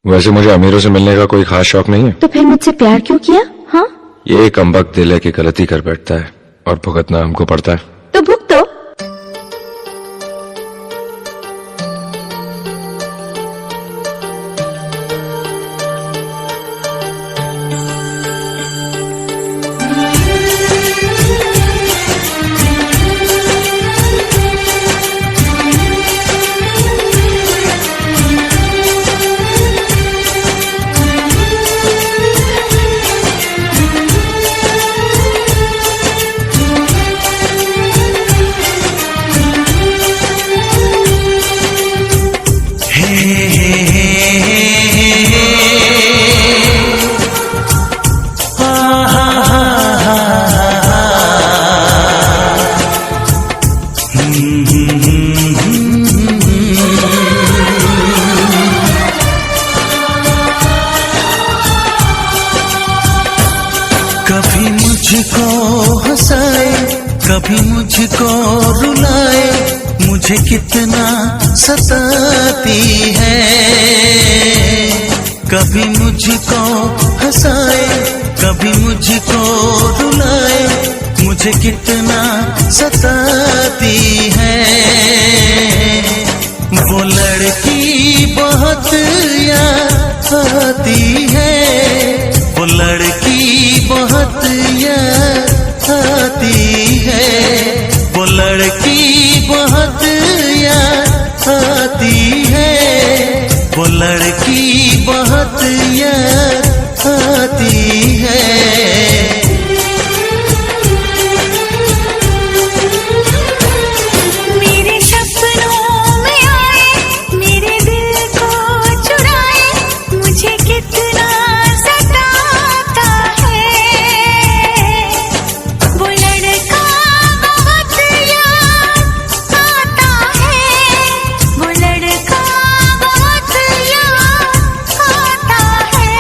वैसे मुझे अमीरों से मिलने का कोई खास शौक नहीं है। तो फिर मुझसे प्यार क्यों किया? हाँ, ये कमबख्त दिल है कि गलती कर बैठता है और भुगतना हमको पड़ता है। तो भुगतो। कभी मुझको हंसाए, कभी मुझको रुलाए, मुझे कितना सताती है। कभी मुझको हंसाए, कभी मुझको रुलाए, मुझे कितना सताती है। वो लड़की बहुत याद आती है, वो लड़की बहुत याद आती है, वो लड़की बहुत याद आती है, वो लड़की बहुत याद आती है। मेरे सपनों में आए, मेरे दिल को चुराए, मुझे कितना सताता है। वो लड़का बहुत याद आता है, वो लड़का बहुत याद आता है,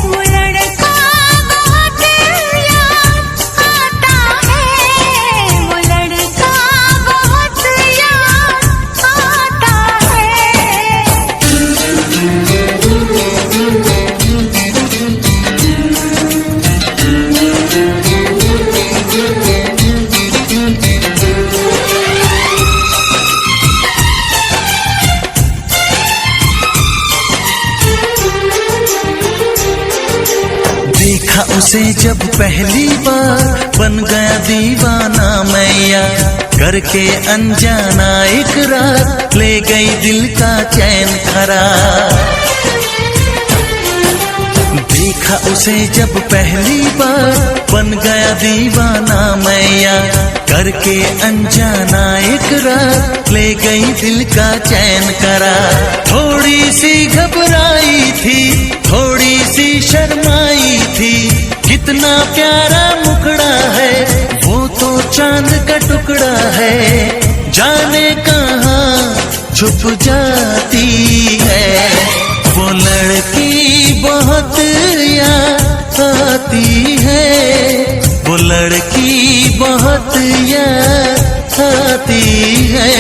वो लड़का बहुत याद आता है, वो लड़का बहुत याद आता देखा उसे जब पहली बार, बन गया दीवाना मैया, करके अनजाना इकरार, ले गई दिल का चैन करार। देखा उसे जब पहली बार, बन गया दीवाना मैया, करके अनजाना इकरार, ले गई दिल का चैन करार। थोड़ी सी घबराई थी, थोड़ी सी शर्माई थी, कितना प्यारा मुखड़ा है, वो तो चांद का टुकड़ा है, जाने कहाँ छुप जाती है। वो लड़की बहुत याद आती है, वो लड़की बहुत याद आती है,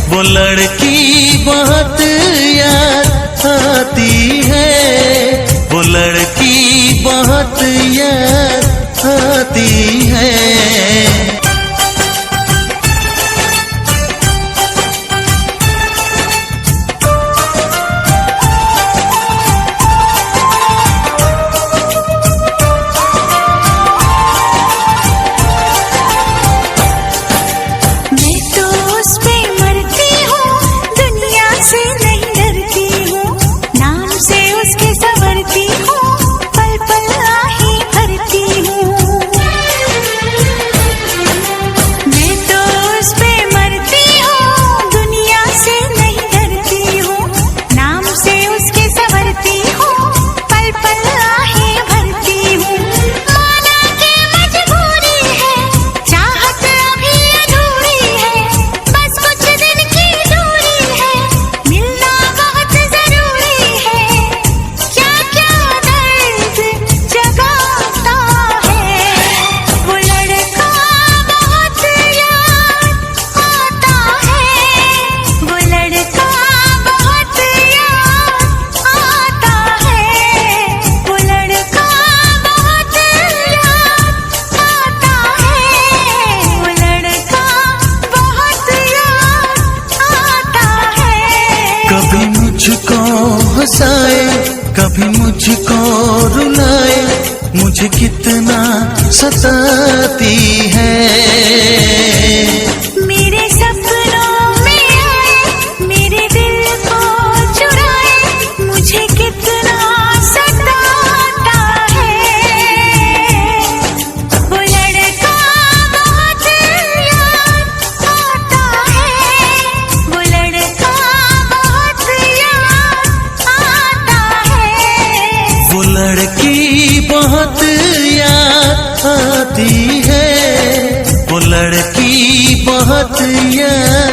वो लड़की बहुत याद आती है, वो लड़की बहुत याद आती है। मैं तो उस पे मरती हूँ, दुनिया से नहीं डरती हूँ, हंसाए, कभी मुझको रुलाए, मुझे कितना सताती है। मेरे सपनों में आए, मेरे दिल को चुराए, मुझे कितना सताता है। वो लड़का बहुत याद आता है, वो लड़का बहुत याद आता है। वो लड़की बहुत याद आती है, वो लड़की बहुत याद